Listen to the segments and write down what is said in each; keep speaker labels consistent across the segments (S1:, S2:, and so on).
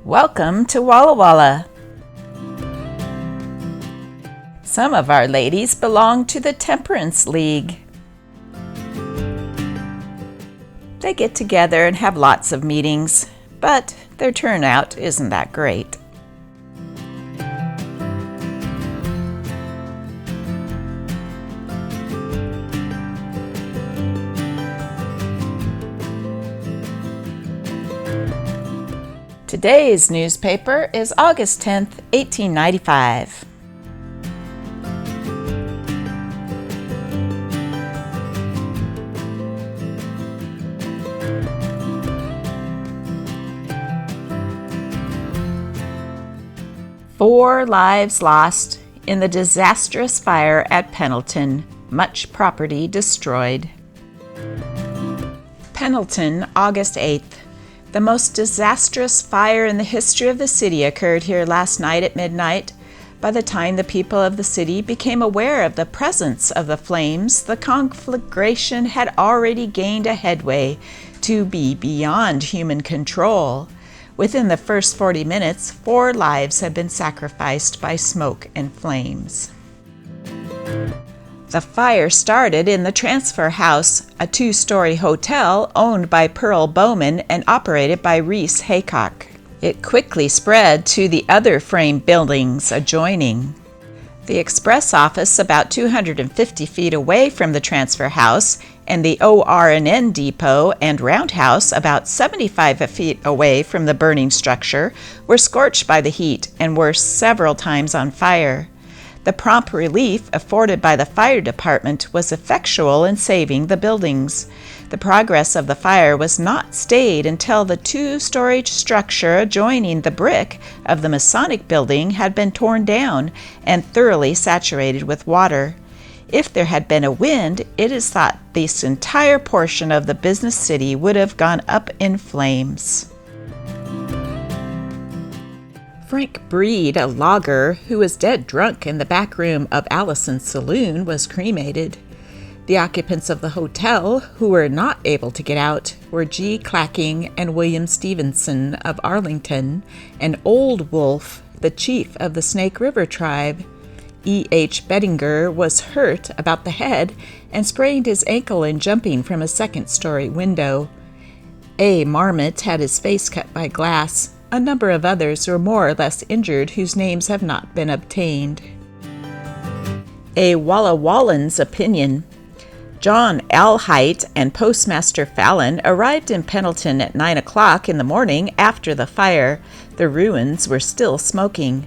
S1: Welcome to Walla Walla. Some of our ladies belong to the Temperance League. They get together and have lots of meetings, but their turnout isn't that great. Today's newspaper is August 10th, 1895. Four lives lost in the disastrous fire at Pendleton, much property destroyed. Pendleton, August 8th. The most disastrous fire in the history of the city occurred here last night at midnight. By the time the people of the city became aware of the presence of the flames, the conflagration had already gained a headway to be beyond human control. Within the first 40 minutes, 4 lives had been sacrificed by smoke and flames. The fire started in the Transfer House, a 2-story hotel owned by Pearl Bowman and operated by Reese Haycock. It quickly spread to the other frame buildings adjoining. The express office, about 250 feet away from the Transfer House, and the OR&N depot and roundhouse, about 75 feet away from the burning structure, were scorched by the heat and were several times on fire. The prompt relief afforded by the fire department was effectual in saving the buildings. The progress of the fire was not stayed until the 2-story structure adjoining the brick of the Masonic building had been torn down and thoroughly saturated with water. If there had been a wind, it is thought this entire portion of the business city would have gone up in flames. Frank Breed, a logger who was dead drunk in the back room of Allison's saloon, was cremated. The occupants of the hotel, who were not able to get out, were G. Clacking and William Stevenson of Arlington, and Old Wolf, the chief of the Snake River tribe. E. H. Bettinger was hurt about the head and sprained his ankle in jumping from a 2nd-story window. A. Marmot had his face cut by glass. A number of others were more or less injured whose names have not been obtained. A Walla Wallan's opinion. John Alhite and Postmaster Fallon arrived in Pendleton at 9 o'clock in the morning after the fire. The ruins were still smoking.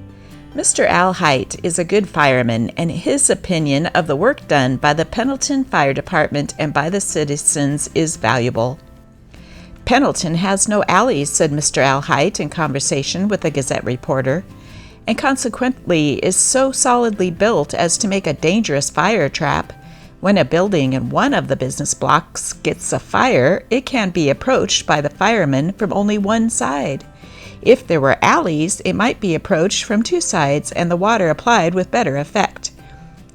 S1: Mr. Alhite is a good fireman, and his opinion of the work done by the Pendleton Fire Department and by the citizens is valuable. Pendleton has no alleys, said Mr. Alhite in conversation with a Gazette reporter, and consequently is so solidly built as to make a dangerous fire trap. When a building in one of the business blocks gets a fire, it can be approached by the firemen from only one side. If there were alleys, it might be approached from 2 sides and the water applied with better effect.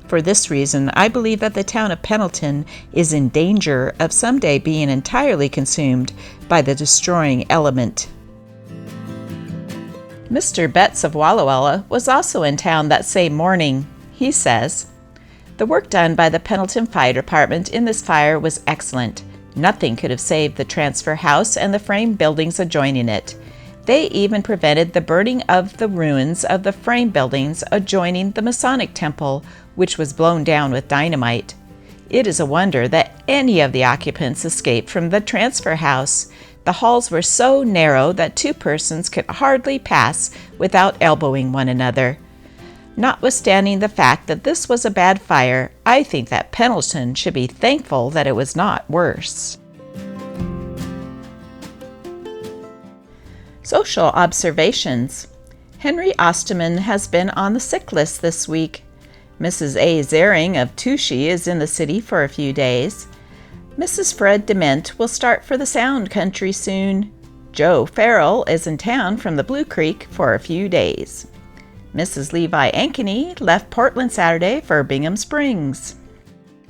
S1: For this reason, I believe that the town of Pendleton is in danger of someday being entirely consumed by the destroying element. Mr. Betts of Walla Walla was also in town that same morning. He says, "The work done by the Pendleton Fire Department in this fire was excellent. Nothing could have saved the Transfer House and the frame buildings adjoining it. They even prevented the burning of the ruins of the frame buildings adjoining the Masonic Temple, which was blown down with dynamite. It is a wonder that any of the occupants escaped from the Transfer House. The halls were so narrow that 2 persons could hardly pass without elbowing one another. Notwithstanding the fact that this was a bad fire, I think that Pendleton should be thankful that it was not worse." Social observations. Henry Osterman has been on the sick list this week. Mrs. A. Zering of Touchy is in the city for a few days. Mrs. Fred Dement will start for the Sound country soon. Joe Farrell is in town from the Blue Creek for a few days. Mrs. Levi Ankeny left Portland Saturday for Bingham Springs.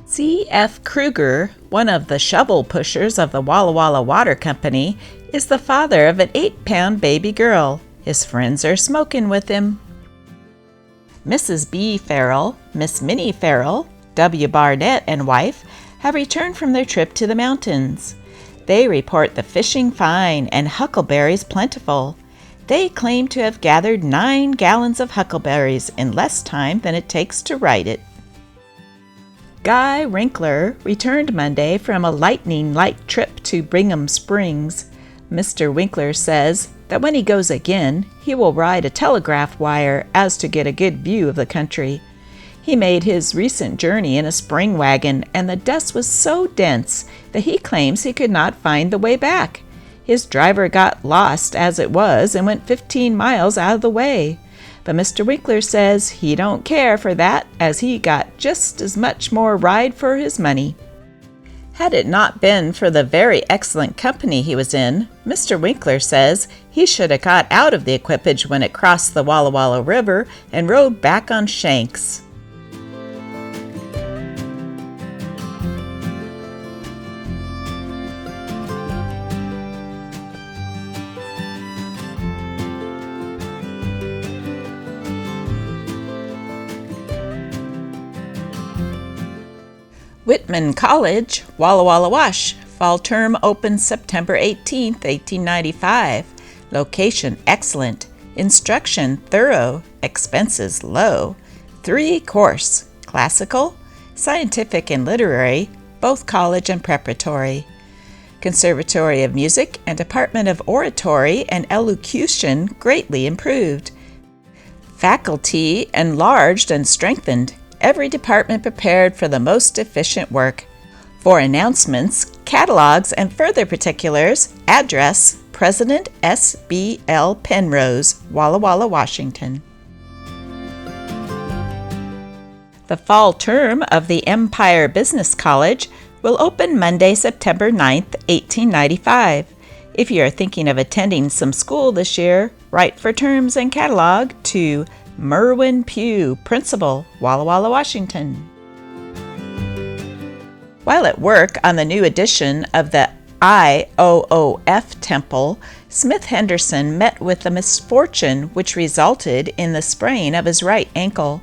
S1: C.F. Kruger, one of the shovel pushers of the Walla Walla Water Company, is the father of an 8-pound baby girl. His friends are smoking with him. Mrs. B. Farrell, Miss Minnie Farrell, W. Barnett, and wife have returned from their trip to the mountains. They report the fishing fine and huckleberries plentiful. They claim to have gathered 9 gallons of huckleberries in less time than it takes to write it. Guy Wrinkler returned Monday from a lightning-like trip to Bingham Springs. Mr. Winkler says that when he goes again, he will ride a telegraph wire as to get a good view of the country. He made his recent journey in a spring wagon, and the dust was so dense that he claims he could not find the way back. His driver got lost as it was and went 15 miles out of the way. But Mr. Winkler says he don't care for that, as he got just as much more ride for his money. Had it not been for the very excellent company he was in, Mr. Winkler says he should have got out of the equipage when it crossed the Walla Walla River and rode back on Shanks. Whitman College, Walla Walla Wash. Fall term opens September 18, 1895. Location excellent. Instruction thorough. Expenses low. 3 course: classical, scientific, and literary, both college and preparatory. Conservatory of Music and Department of Oratory and Elocution greatly improved. Faculty enlarged and strengthened. Every department prepared for the most efficient work. For announcements, catalogs, and further particulars, address President S. B. L. Penrose, Walla Walla, Washington. The fall term of the Empire Business College will open Monday, September 9th, 1895. If you are thinking of attending some school this year, write for terms and catalog to Merwin Pugh, Principal, Walla Walla, Washington. While at work on the new edition of the IOOF Temple, Smith Henderson met with a misfortune which resulted in the sprain of his right ankle.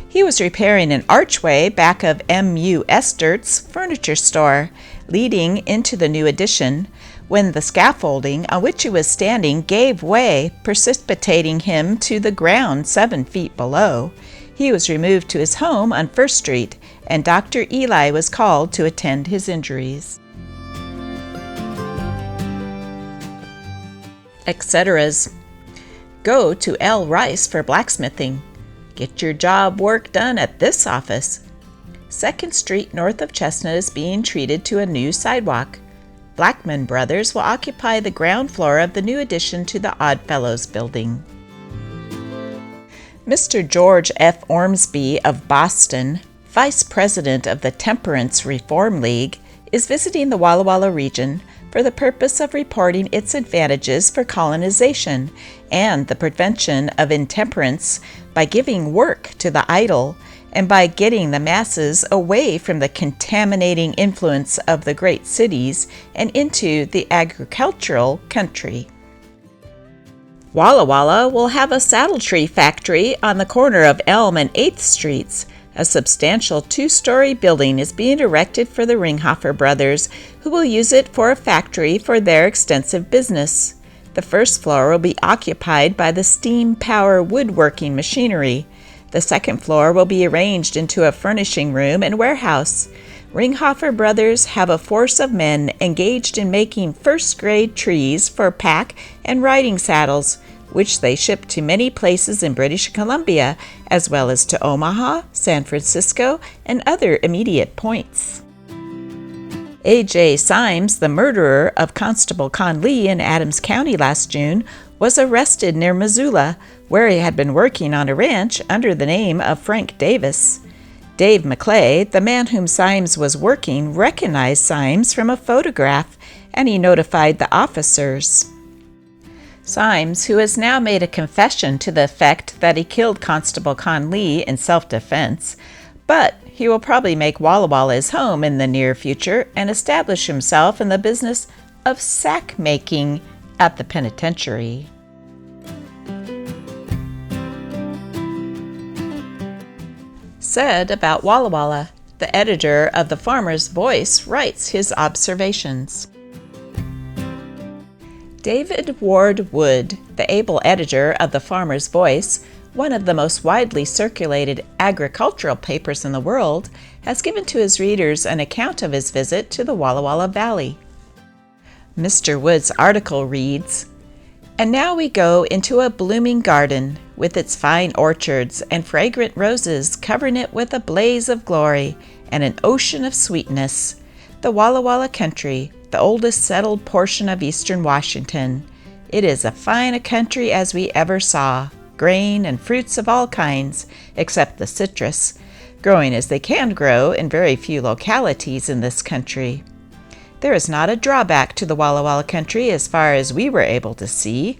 S1: He was repairing an archway back of M.U. Estert's furniture store, leading into the new addition, when the scaffolding on which he was standing gave way, precipitating him to the ground 7 feet below. He was removed to his home on First Street, and Dr. Eli was called to attend his injuries. Etceteras. Go to L. Rice for blacksmithing. Get your job work done at this office. 2nd Street north of Chestnut is being treated to a new sidewalk. Blackman Brothers will occupy the ground floor of the new addition to the Oddfellows building. Mr. George F. Ormsby of Boston, Vice President of the Temperance Reform League, is visiting the Walla Walla region for the purpose of reporting its advantages for colonization and the prevention of intemperance by giving work to the idle and by getting the masses away from the contaminating influence of the great cities and into the agricultural country. Walla Walla will have a saddle tree factory on the corner of Elm and 8th Streets. A substantial 2-story building is being erected for the Ringhoffer Brothers, who will use it for a factory for their extensive business. The first floor will be occupied by the steam power woodworking machinery. The second floor will be arranged into a furnishing room and warehouse. Ringhoffer Brothers have a force of men engaged in making first-grade trees for pack and riding saddles, which they ship to many places in British Columbia, as well as to Omaha, San Francisco, and other immediate points. A.J. Symes, the murderer of Constable Conlee in Adams County last June, was arrested near Missoula, where he had been working on a ranch under the name of Frank Davis. Dave McClay, the man whom Symes was working, recognized Symes from a photograph, and he notified the officers. Symes, who has now made a confession to the effect that he killed Constable Conlee in self-defense, but he will probably make Walla Walla his home in the near future and establish himself in the business of sack making at the penitentiary. said about Walla Walla. The editor of the Farmer's Voice writes his observations. David Ward Wood, the able editor of the Farmer's Voice, one of the most widely circulated agricultural papers in the world, has given to his readers an account of his visit to the Walla Walla Valley. Mr. Wood's article reads, "And now we go into a blooming garden, with its fine orchards and fragrant roses covering it with a blaze of glory and an ocean of sweetness. The Walla Walla country, the oldest settled portion of eastern Washington. It is as fine a country as we ever saw, grain and fruits of all kinds, except the citrus, growing as they can grow in very few localities in this country. There is not a drawback to the Walla Walla country as far as we were able to see.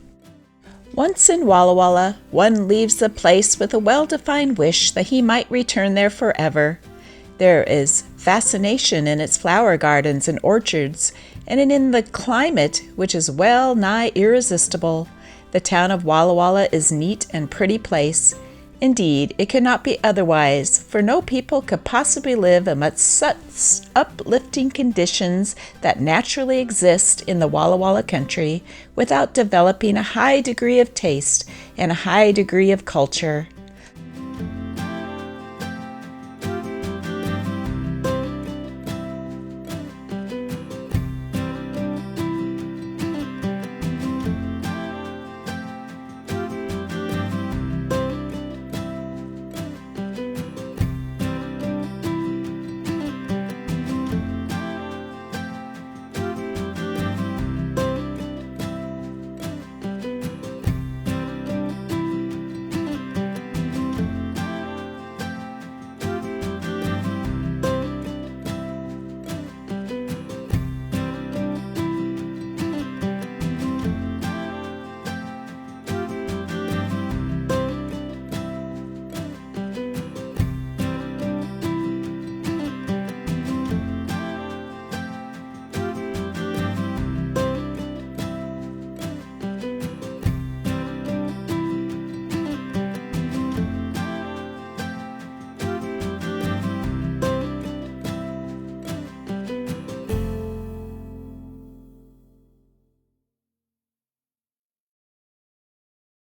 S1: Once in Walla Walla, one leaves the place with a well-defined wish that he might return there forever. There is fascination in its flower gardens and orchards, and in the climate, which is well nigh irresistible. The town of Walla Walla is a neat and pretty place. Indeed, it could not be otherwise, for no people could possibly live amidst such uplifting conditions that naturally exist in the Walla Walla country without developing a high degree of taste and a high degree of culture.